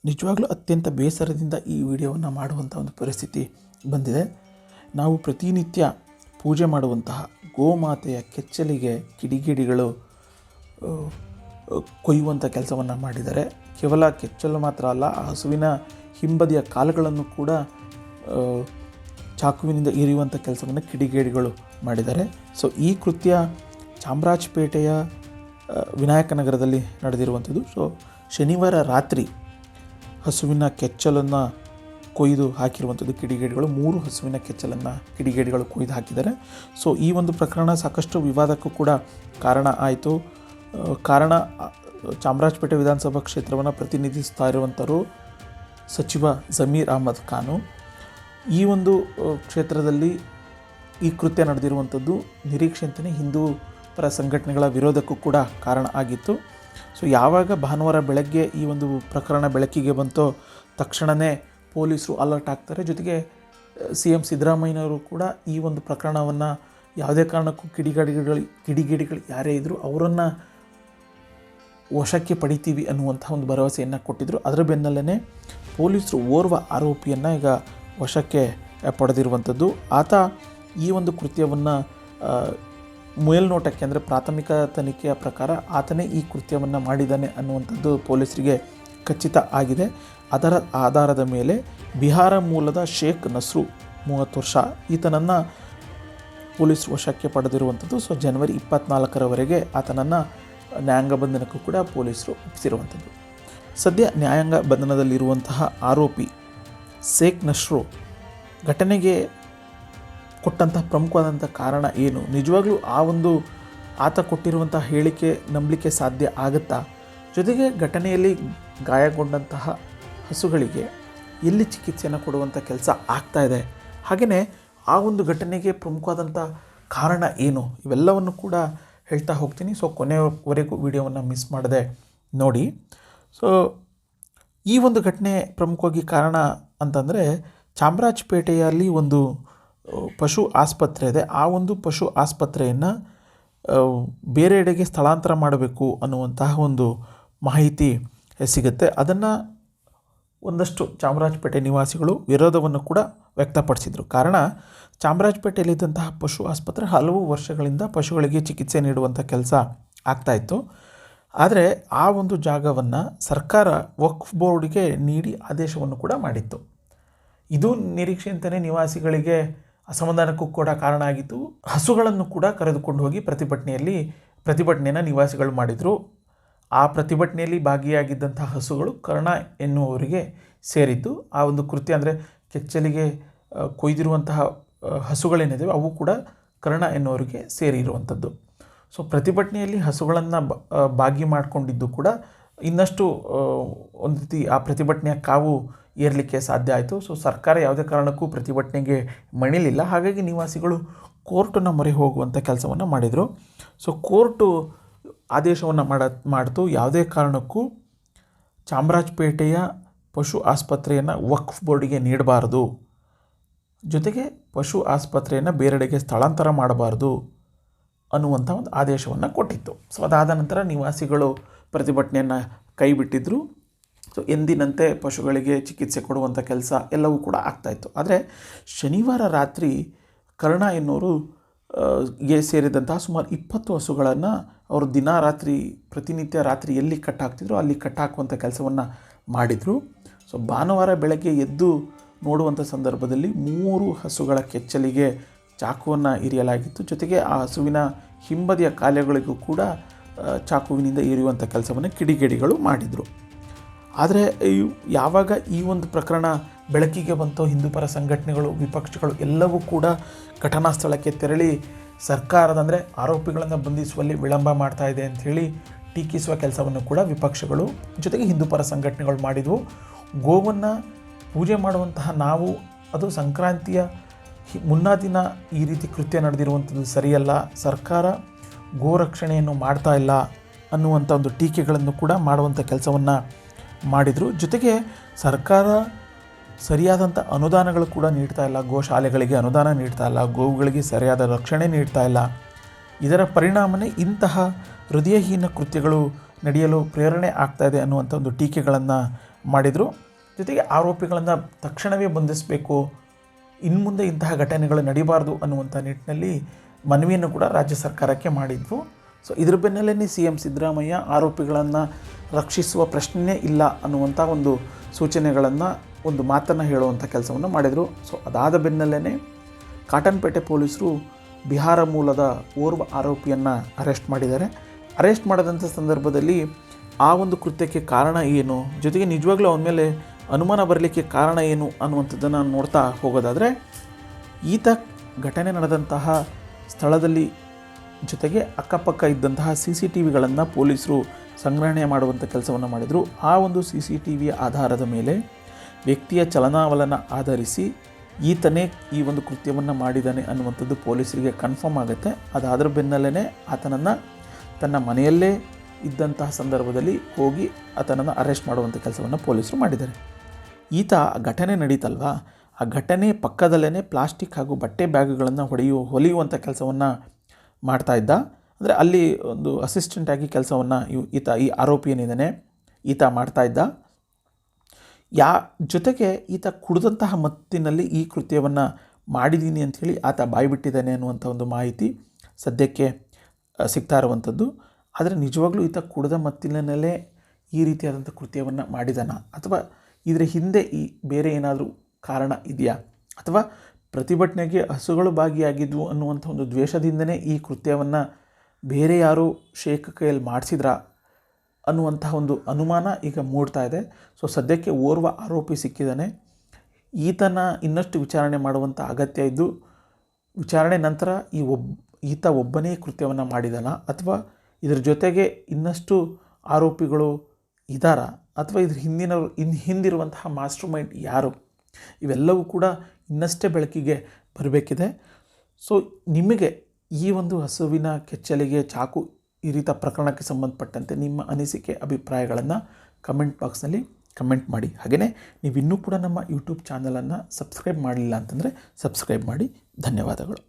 ನಿಜವಾಗ್ಲೂ ಅತ್ಯಂತ ಬೇಸರದಿಂದ ಈ ವಿಡಿಯೋವನ್ನು ಮಾಡುವಂಥ ಒಂದು ಪರಿಸ್ಥಿತಿ ಬಂದಿದೆ. ನಾವು ಪ್ರತಿನಿತ್ಯ ಪೂಜೆ ಮಾಡುವಂತಹ ಗೋಮಾತೆಯ ಕೆಚ್ಚಲಿಗೆ ಕಿಡಿಗೇಡಿಗಳು ಕೊಯ್ಯುವಂಥ ಕೆಲಸವನ್ನು ಮಾಡಿದ್ದಾರೆ. ಕೇವಲ ಕೆಚ್ಚಲು ಮಾತ್ರ ಅಲ್ಲ, ಆ ಹಸುವಿನ ಹಿಂಬದಿಯ ಕಾಲುಗಳನ್ನು ಕೂಡ ಚಾಕುವಿನಿಂದ ಇರಿಯುವಂಥ ಕೆಲಸವನ್ನು ಕಿಡಿಗೇಡಿಗಳು ಮಾಡಿದ್ದಾರೆ. ಸೊ ಈ ಕೃತ್ಯ ಚಾಮರಾಜಪೇಟೆಯ ವಿನಾಯಕನಗರದಲ್ಲಿ ನಡೆದಿರುವಂಥದ್ದು. ಸೊ ಶನಿವಾರ ರಾತ್ರಿ ಹಸುವಿನ ಕೆಚ್ಚಲನ್ನು ಕೊಯ್ದು ಹಾಕಿರುವಂಥದ್ದು ಕಿಡಿಗೇಡಿಗಳು. 3 ಹಸುವಿನ ಕೆಚ್ಚಲನ್ನು ಕಿಡಿಗೇಡಿಗಳು ಕೊಯ್ದು ಹಾಕಿದ್ದಾರೆ. ಸೊ ಈ ಒಂದು ಪ್ರಕರಣ ಸಾಕಷ್ಟು ವಿವಾದಕ್ಕೂ ಕೂಡ ಕಾರಣ ಆಯಿತು. ಚಾಮರಾಜಪೇಟೆ ವಿಧಾನಸಭಾ ಕ್ಷೇತ್ರವನ್ನು ಪ್ರತಿನಿಧಿಸ್ತಾ ಇರುವಂಥವರು ಸಚಿವ ಜಮೀರ್ ಅಹಮದ್ ಖಾನು. ಈ ಒಂದು ಕ್ಷೇತ್ರದಲ್ಲಿ ಈ ಕೃತ್ಯ ನಡೆದಿರುವಂಥದ್ದು ನಿರೀಕ್ಷೆಯಂತೆಯೇ ಹಿಂದೂ ಪರ ಸಂಘಟನೆಗಳ ವಿರೋಧಕ್ಕೂ ಕೂಡ ಕಾರಣ ಆಗಿತ್ತು. ಸೊ ಯಾವಾಗ ಭಾನುವಾರ ಬೆಳಗ್ಗೆ ಈ ಒಂದು ಪ್ರಕರಣ ಬೆಳಕಿಗೆ ಬಂತೋ ತಕ್ಷಣವೇ ಪೊಲೀಸರು ಅಲರ್ಟ್ ಆಗ್ತಾರೆ. ಜೊತೆಗೆ CM ಸಿದ್ದರಾಮಯ್ಯನವರು ಕೂಡ ಈ ಒಂದು ಪ್ರಕರಣವನ್ನು ಯಾವುದೇ ಕಾರಣಕ್ಕೂ ಕಿಡಿಗೇಡಿಗಳು ಯಾರೇ ಇದ್ದರೂ ಅವರನ್ನು ವಶಕ್ಕೆ ಪಡಿತೀವಿ ಅನ್ನುವಂಥ ಒಂದು ಭರವಸೆಯನ್ನು ಕೊಟ್ಟಿದ್ದರು. ಅದರ ಬೆನ್ನಲ್ಲೇ ಪೊಲೀಸರು ಓರ್ವ ಆರೋಪಿಯನ್ನು ಈಗ ವಶಕ್ಕೆ ಪಡೆದಿರುವಂಥದ್ದು. ಆತ ಈ ಒಂದು ಕೃತ್ಯವನ್ನು ಮೇಲ್ನೋಟಕ್ಕೆ ಅಂದರೆ ಪ್ರಾಥಮಿಕ ತನಿಖೆಯ ಪ್ರಕಾರ ಆತನೇ ಈ ಕೃತ್ಯವನ್ನು ಮಾಡಿದ್ದಾನೆ ಅನ್ನುವಂಥದ್ದು ಪೊಲೀಸರಿಗೆ ಖಚಿತ ಆಗಿದೆ. ಅದರ ಆಧಾರದ ಮೇಲೆ ಬಿಹಾರ ಮೂಲದ ಶೇಖ್ ನಸ್ರು 30 ವರ್ಷ ಈತನನ್ನು ಪೊಲೀಸರು ವಶಕ್ಕೆ ಪಡೆದಿರುವಂಥದ್ದು. ಸೊ ಜನವರಿ 24ರವರೆಗೆ ಆತನನ್ನು ನ್ಯಾಯಾಂಗ ಬಂಧನಕ್ಕೂ ಕೂಡ ಪೊಲೀಸರು ಒಪ್ಪಿಸಿರುವಂಥದ್ದು. ಸದ್ಯ ನ್ಯಾಯಾಂಗ ಬಂಧನದಲ್ಲಿರುವಂತಹ ಆರೋಪಿ ಶೇಖ್ ನಸ್ರು ಘಟನೆಗೆ ಕೊಟ್ಟಂತಹ ಪ್ರಮುಖವಾದಂಥ ಕಾರಣ ಏನು, ನಿಜವಾಗ್ಲೂ ಆ ಒಂದು ಆತ ಕೊಟ್ಟಿರುವಂಥ ಹೇಳಿಕೆ ನಂಬಲಿಕ್ಕೆ ಸಾಧ್ಯ ಆಗುತ್ತಾ, ಜೊತೆಗೆ ಘಟನೆಯಲ್ಲಿ ಗಾಯಗೊಂಡಂತಹ ಹಸುಗಳಿಗೆ ಎಲ್ಲಿ ಚಿಕಿತ್ಸೆಯನ್ನು ಕೊಡುವಂಥ ಕೆಲಸ ಆಗ್ತಾಯಿದೆ, ಹಾಗೆಯೇ ಆ ಒಂದು ಘಟನೆಗೆ ಪ್ರಮುಖವಾದಂಥ ಕಾರಣ ಏನು, ಇವೆಲ್ಲವನ್ನು ಕೂಡ ಹೇಳ್ತಾ ಹೋಗ್ತೀನಿ. ಸೊ ಕೊನೆಯವರೆಗೂ ವಿಡಿಯೋವನ್ನು ಮಿಸ್ ಮಾಡದೆ ನೋಡಿ. ಸೊ ಈ ಒಂದು ಘಟನೆ ಪ್ರಮುಖವಾಗಿ ಕಾರಣ ಅಂತಂದರೆ ಚಾಮರಾಜಪೇಟೆಯಲ್ಲಿ ಒಂದು ಪಶು ಆಸ್ಪತ್ರೆ ಇದೆ. ಆ ಒಂದು ಪಶು ಆಸ್ಪತ್ರೆಯನ್ನು ಬೇರೆಡೆಗೆ ಸ್ಥಳಾಂತರ ಮಾಡಬೇಕು ಅನ್ನುವಂತಹ ಒಂದು ಮಾಹಿತಿ ಸಿಗುತ್ತೆ. ಅದನ್ನು ಒಂದಷ್ಟು ಚಾಮರಾಜಪೇಟೆ ನಿವಾಸಿಗಳು ವಿರೋಧವನ್ನು ಕೂಡ ವ್ಯಕ್ತಪಡಿಸಿದರು. ಕಾರಣ ಚಾಮರಾಜಪೇಟೆಯಲ್ಲಿದ್ದಂತಹ ಪಶು ಆಸ್ಪತ್ರೆ ಹಲವು ವರ್ಷಗಳಿಂದ ಪಶುಗಳಿಗೆ ಚಿಕಿತ್ಸೆ ನೀಡುವಂಥ ಕೆಲಸ ಆಗ್ತಾಯಿತ್ತು. ಆದರೆ ಆ ಒಂದು ಜಾಗವನ್ನು ಸರ್ಕಾರ ವಕ್ಫ್ ಬೋರ್ಡ್ಗೆ ನೀಡಿ ಆದೇಶವನ್ನು ಕೂಡ ಮಾಡಿತ್ತು. ಇದು ನಿರೀಕ್ಷೆಯಂತೆಯೇ ನಿವಾಸಿಗಳಿಗೆ ಅಸಮಾಧಾನಕ್ಕೂ ಕೂಡ ಕಾರಣ ಆಗಿತ್ತು. ಹಸುಗಳನ್ನು ಕೂಡ ಕರೆದುಕೊಂಡು ಹೋಗಿ ಪ್ರತಿಭಟನೆಯನ್ನು ನಿವಾಸಿಗಳು ಮಾಡಿದರು. ಆ ಪ್ರತಿಭಟನೆಯಲ್ಲಿ ಭಾಗಿಯಾಗಿದ್ದಂಥ ಹಸುಗಳು ಕರ್ಣ ಎನ್ನುವವರಿಗೆ ಸೇರಿದ್ದು. ಆ ಒಂದು ಕೃತ್ಯ ಅಂದರೆ ಕೆಚ್ಚಲಿಗೆ ಕೊಯ್ದಿರುವಂತಹ ಹಸುಗಳೇನಿದೆ ಅವು ಕೂಡ ಕರ್ಣ ಎನ್ನುವರಿಗೆ ಸೇರಿರುವಂಥದ್ದು. ಸೊ ಪ್ರತಿಭಟನೆಯಲ್ಲಿ ಹಸುಗಳನ್ನು ಭಾಗಿ ಮಾಡಿಕೊಂಡಿದ್ದು ಕೂಡ ಇನ್ನಷ್ಟು ಒಂದು ರೀತಿ ಆ ಪ್ರತಿಭಟನೆಯ ಕಾವು ಏರಲಿಕ್ಕೆ ಸಾಧ್ಯ ಆಯಿತು. ಸೊ ಸರ್ಕಾರ ಯಾವುದೇ ಕಾರಣಕ್ಕೂ ಪ್ರತಿಭಟನೆಗೆ ಮಣಿಲಿಲ್ಲ. ಹಾಗಾಗಿ ನಿವಾಸಿಗಳು ಕೋರ್ಟನ್ನು ಮೊರೆ ಹೋಗುವಂಥ ಕೆಲಸವನ್ನು ಮಾಡಿದರು. ಸೊ ಕೋರ್ಟು ಆದೇಶವನ್ನು ಮಾಡಿತು, ಯಾವುದೇ ಕಾರಣಕ್ಕೂ ಚಾಮರಾಜಪೇಟೆಯ ಪಶು ಆಸ್ಪತ್ರೆಯನ್ನು ವಕ್ಫ್ ಬೋರ್ಡಿಗೆ ನೀಡಬಾರದು, ಜೊತೆಗೆ ಪಶು ಆಸ್ಪತ್ರೆಯನ್ನು ಬೇರೆಡೆಗೆ ಸ್ಥಳಾಂತರ ಮಾಡಬಾರ್ದು ಅನ್ನುವಂಥ ಒಂದು ಆದೇಶವನ್ನು ಕೊಟ್ಟಿತ್ತು. ಸೊ ಅದಾದ ನಂತರ ನಿವಾಸಿಗಳು ಪ್ರತಿಭಟನೆಯನ್ನು ಕೈಬಿಟ್ಟಿದ್ದರು. ಸೊ ಎಂದಿನಂತೆ ಪಶುಗಳಿಗೆ ಚಿಕಿತ್ಸೆ ಕೊಡುವಂಥ ಕೆಲಸ ಎಲ್ಲವೂ ಕೂಡ ಆಗ್ತಾಯಿತ್ತು. ಆದರೆ ಶನಿವಾರ ರಾತ್ರಿ ಕರ್ಣ ಎನ್ನುವರು ಸೇರಿದಂತಹ ಸುಮಾರು 20 ಹಸುಗಳನ್ನು ಅವರು ಪ್ರತಿನಿತ್ಯ ರಾತ್ರಿ ಎಲ್ಲಿ ಕಟ್ಟಾಕ್ತಿದ್ರು ಅಲ್ಲಿ ಕಟ್ಟಾಕುವಂಥ ಕೆಲಸವನ್ನು ಮಾಡಿದರು. ಸೊ ಭಾನುವಾರ ಬೆಳಗ್ಗೆ ಎದ್ದು ನೋಡುವಂಥ ಸಂದರ್ಭದಲ್ಲಿ 3 ಹಸುಗಳ ಕೆಚ್ಚಲಿಗೆ ಚಾಕುವನ್ನು ಇರಿಯಲಾಗಿತ್ತು. ಜೊತೆಗೆ ಆ ಹಸುವಿನ ಹಿಂಬದಿಯ ಕಾಲುಗಳಿಗೂ ಕೂಡ ಚಾಕುವಿನಿಂದ ಇರಿಯುವಂಥ ಕೆಲಸವನ್ನು ಕಿಡಿಗೇಡಿಗಳು ಮಾಡಿದರು. ಆದರೆ ಯಾವಾಗ ಈ ಒಂದು ಪ್ರಕರಣ ಬೆಳಕಿಗೆ ಬಂತೋ ಹಿಂದೂಪರ ಸಂಘಟನೆಗಳು, ವಿಪಕ್ಷಗಳು ಎಲ್ಲವೂ ಕೂಡ ಘಟನಾ ಸ್ಥಳಕ್ಕೆ ತೆರಳಿ ಸರ್ಕಾರದ ಅಂದರೆ ಆರೋಪಿಗಳನ್ನು ಬಂಧಿಸುವಲ್ಲಿ ವಿಳಂಬ ಮಾಡ್ತಾ ಇದೆ ಅಂಥೇಳಿ ಟೀಕಿಸುವ ಕೆಲಸವನ್ನು ಕೂಡ ವಿಪಕ್ಷಗಳು ಜೊತೆಗೆ ಹಿಂದೂಪರ ಸಂಘಟನೆಗಳು ಮಾಡಿದವು. ಗೋವನ್ನು ಪೂಜೆ ಮಾಡುವಂತಹ ನಾವು ಅದು ಸಂಕ್ರಾಂತಿಯ ಮುನ್ನಾ ದಿನ ಈ ರೀತಿ ಕೃತ್ಯ ನಡೆದಿರುವಂಥದ್ದು ಸರಿಯಲ್ಲ, ಸರ್ಕಾರ ಗೋರಕ್ಷಣೆಯನ್ನು ಮಾಡ್ತಾ ಇಲ್ಲ ಅನ್ನುವಂಥ ಒಂದು ಟೀಕೆಗಳನ್ನು ಕೂಡ ಮಾಡುವಂಥ ಕೆಲಸವನ್ನು ಮಾಡಿದರು. ಜೊತೆಗೆ ಸರ್ಕಾರ ಸರಿಯಾದಂಥ ಅನುದಾನಗಳು ಕೂಡ ನೀಡ್ತಾ ಇಲ್ಲ, ಗೋಶಾಲೆಗಳಿಗೆ ಅನುದಾನ ನೀಡ್ತಾ ಇಲ್ಲ, ಗೋವುಗಳಿಗೆ ಸರಿಯಾದ ರಕ್ಷಣೆ ನೀಡ್ತಾ ಇಲ್ಲ. ಇದರ ಪರಿಣಾಮನೇ ಇಂತಹ ಹೃದಯಹೀನ ಕೃತ್ಯಗಳು ನಡೆಯಲು ಪ್ರೇರಣೆ ಆಗ್ತಾಯಿದೆ ಅನ್ನುವಂಥ ಒಂದು ಟೀಕೆಗಳನ್ನು ಮಾಡಿದರು. ಜೊತೆಗೆ ಆರೋಪಿಗಳನ್ನು ತಕ್ಷಣವೇ ಬಂಧಿಸಬೇಕು, ಇನ್ನು ಮುಂದೆ ಇಂತಹ ಘಟನೆಗಳು ನಡೀಬಾರ್ದು ಅನ್ನುವಂಥ ನಿಟ್ಟಿನಲ್ಲಿ ಮನವಿಯನ್ನು ಕೂಡ ರಾಜ್ಯ ಸರ್ಕಾರಕ್ಕೆ ಮಾಡಿದ್ವು. ಸೊ ಇದ್ರ ಬೆನ್ನಲ್ಲೇ ಸಿ ಎಂ ಸಿದ್ದರಾಮಯ್ಯ ಆರೋಪಿಗಳನ್ನು ರಕ್ಷಿಸುವ ಪ್ರಶ್ನೆಯೇ ಇಲ್ಲ ಅನ್ನುವಂಥ ಒಂದು ಸೂಚನೆಗಳನ್ನು, ಒಂದು ಮಾತನ್ನು ಹೇಳುವಂಥ ಕೆಲಸವನ್ನು ಮಾಡಿದರು. ಸೊ ಅದಾದ ಬೆನ್ನಲ್ಲೇ ಕಾಟನ್ಪೇಟೆ ಪೊಲೀಸರು ಬಿಹಾರ ಮೂಲದ ಓರ್ವ ಆರೋಪಿಯನ್ನು ಅರೆಸ್ಟ್ ಮಾಡಿದ್ದಾರೆ. ಅರೆಸ್ಟ್ ಮಾಡಿದಂಥ ಸಂದರ್ಭದಲ್ಲಿ ಆ ಒಂದು ಕೃತ್ಯಕ್ಕೆ ಕಾರಣ ಏನು, ಜೊತೆಗೆ ನಿಜವಾಗ್ಲೂ ಅವನ ಮೇಲೆ ಅನುಮಾನ ಬರಲಿಕ್ಕೆ ಕಾರಣ ಏನು ಅನ್ನುವಂಥದ್ದನ್ನು ನೋಡ್ತಾ ಹೋಗೋದಾದರೆ, ಈತ ಘಟನೆ ನಡೆದಂತಹ ಸ್ಥಳದಲ್ಲಿ ಜೊತೆಗೆ ಅಕ್ಕಪಕ್ಕ ಇದ್ದಂತಹ CCTVಗಳನ್ನು ಪೊಲೀಸರು ಸಂಗ್ರಹಣೆ ಮಾಡುವಂಥ ಕೆಲಸವನ್ನು ಮಾಡಿದರು. ಆ ಒಂದು CCTV ಆಧಾರದ ಮೇಲೆ ವ್ಯಕ್ತಿಯ ಚಲನಾವಲನ ಆಧರಿಸಿ ಈತನೇ ಈ ಒಂದು ಕೃತ್ಯವನ್ನು ಮಾಡಿದ್ದಾನೆ ಅನ್ನುವಂಥದ್ದು ಪೊಲೀಸರಿಗೆ ಕನ್ಫರ್ಮ್ ಆಗುತ್ತೆ. ಅದಾದ್ರ ಬೆನ್ನಲ್ಲೇ ಆತನನ್ನು ತನ್ನ ಮನೆಯಲ್ಲೇ ಇದ್ದಂತಹ ಸಂದರ್ಭದಲ್ಲಿ ಹೋಗಿ ಆತನನ್ನು ಅರೆಸ್ಟ್ ಮಾಡುವಂಥ ಕೆಲಸವನ್ನು ಪೊಲೀಸರು ಮಾಡಿದ್ದಾರೆ. ಈತ ಘಟನೆ ನಡೀತಲ್ವಾ, ಆ ಘಟನೆ ಪಕ್ಕದಲ್ಲೇ ಪ್ಲಾಸ್ಟಿಕ್ ಹಾಗೂ ಬಟ್ಟೆ ಬ್ಯಾಗ್ಗಳನ್ನು ಹೊಲಿಯುವಂಥ ಕೆಲಸವನ್ನು ಮಾಡ್ತಾ ಇದ್ದ. ಅಂದರೆ ಅಲ್ಲಿ ಒಂದು ಅಸಿಸ್ಟೆಂಟಾಗಿ ಕೆಲಸವನ್ನು ಈ ಆರೋಪಿ ಏನಿದ್ದಾನೆ ಈತ ಮಾಡ್ತಾ ಇದ್ದ. ಜೊತೆಗೆ ಈತ ಕುಡಿದಂತಹ ಮತ್ತಿನಲ್ಲಿ ಈ ಕೃತ್ಯವನ್ನು ಮಾಡಿದ್ದೀನಿ ಅಂಥೇಳಿ ಆತ ಬಾಯ್ಬಿಟ್ಟಿದ್ದಾನೆ ಅನ್ನುವಂಥ ಒಂದು ಮಾಹಿತಿ ಸದ್ಯಕ್ಕೆ ಸಿಗ್ತಾ ಇರುವಂಥದ್ದು. ಆದರೆ ನಿಜವಾಗ್ಲೂ ಈತ ಕುಡಿದ ಮತ್ತಿನಲ್ಲೇ ಈ ರೀತಿಯಾದಂಥ ಕೃತ್ಯವನ್ನು ಮಾಡಿದಾನ, ಅಥವಾ ಇದರ ಹಿಂದೆ ಬೇರೆ ಏನಾದರೂ ಕಾರಣ ಇದೆಯಾ, ಅಥವಾ ಪ್ರತಿಭಟನೆಗೆ ಹಸುಗಳು ಭಾಗಿಯಾಗಿದ್ವು ಅನ್ನುವಂಥ ಒಂದು ದ್ವೇಷದಿಂದನೇ ಈ ಕೃತ್ಯವನ್ನು ಬೇರೆ ಯಾರು ಶೇಖ್ ಕೈಯಲ್ಲಿ ಮಾಡಿಸಿದ್ರಾ ಅನ್ನುವಂತಹ ಒಂದು ಅನುಮಾನ ಈಗ ಮೂಡ್ತಾ ಇದೆ. ಸೊ ಸದ್ಯಕ್ಕೆ ಓರ್ವ ಆರೋಪಿ ಸಿಕ್ಕಿದ್ದಾನೆ. ಈತನ ಇನ್ನಷ್ಟು ವಿಚಾರಣೆ ಮಾಡುವಂಥ ಅಗತ್ಯ ಇದ್ದು, ವಿಚಾರಣೆ ನಂತರ ಈತ ಒಬ್ಬನೇ ಕೃತ್ಯವನ್ನು ಮಾಡಿದಾನ, ಅಥವಾ ಇದರ ಜೊತೆಗೆ ಇನ್ನಷ್ಟು ಆರೋಪಿಗಳು ಇದ್ದಾರಾ, ಅಥವಾ ಇದ್ರ ಹಿಂದಿರುವಂತಹ ಮಾಸ್ಟರ್ ಮೈಂಡ್ ಯಾರು, ಇವೆಲ್ಲವೂ ಕೂಡ ಇನ್ನಷ್ಟೇ ಬೆಳಕಿಗೆ ಬರಬೇಕಿದೆ. ಸೊ ನಿಮಗೆ ಈ ಒಂದು ಹಸುವಿನ ಕೆಚ್ಚಲಿಗೆ ಚಾಕು ಇರಿತ ಪ್ರಕರಣಕ್ಕೆ ಸಂಬಂಧಪಟ್ಟಂತೆ ನಿಮ್ಮ ಅನಿಸಿಕೆ ಅಭಿಪ್ರಾಯಗಳನ್ನು ಕಮೆಂಟ್ ಬಾಕ್ಸ್ನಲ್ಲಿ ಕಮೆಂಟ್ ಮಾಡಿ. ಹಾಗೆಯೇ ನೀವು ಇನ್ನೂ ಕೂಡ ನಮ್ಮ ಯೂಟ್ಯೂಬ್ ಚಾನಲನ್ನು ಸಬ್ಸ್ಕ್ರೈಬ್ ಮಾಡಲಿಲ್ಲ ಅಂತಂದರೆ ಸಬ್ಸ್ಕ್ರೈಬ್ ಮಾಡಿ. ಧನ್ಯವಾದಗಳು.